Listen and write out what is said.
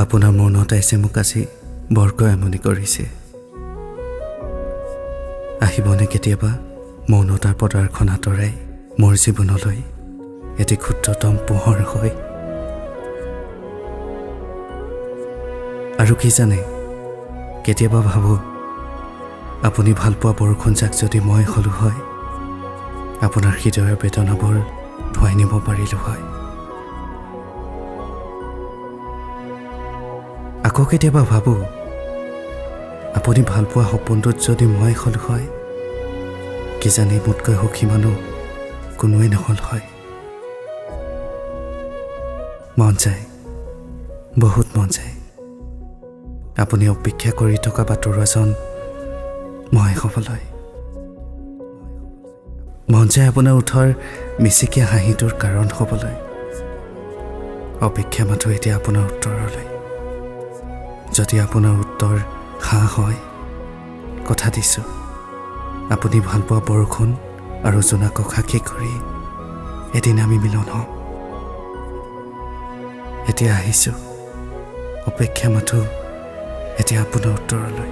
আপোনাৰ মনত আহিছে মোক আজি বৰকৈ আমনি কৰিছে। আহিবনে কেতিয়াবা মৌনতাৰ পদাৰ্খন আঁতৰাই মোৰ জীৱনলৈ এটি ক্ষুদ্ৰতম পোহৰ হয়। আৰু কি জানে, কেতিয়াবা ভাবোঁ আপুনি ভালপোৱা বৰষুণজাক যদি মই হ'লো হয়, আপোনাৰ হৃদয়ৰ বেদনাবোৰ ধুৱাই নিব পাৰিলোঁ হয়। আকৌ কেতিয়াবা ভাবোঁ আপুনি ভালপোৱা সপোনটোত যদি মই হ'লো হয়, কিজানি মোতকৈ সুখী মানুহ কোনোৱে নহ'ল হয়। মন যায়, বহুত মন যায়, আপুনি অপেক্ষা কৰি থকা বাটৰুৱাজন মই হ'বলৈ। মন যায় আপোনাৰ ওঠৰ মিচিকীয়া হাঁহিটোৰ কাৰণ হ'বলৈ। অপেক্ষা মাথো এতিয়া আপোনাৰ উত্তৰলৈ। যদি আপোনাৰ উত্তৰ হাঁ হয়, কথা দিছোঁ আপুনি ভালপোৱা বৰষুণ আৰু জোনাকক সাক্ষী কৰি এদিন আমি মিলন হওঁ। এতিয়া আহিছোঁ, অপেক্ষা মাথো এতিয়া আপোনাৰ উত্তৰলৈ।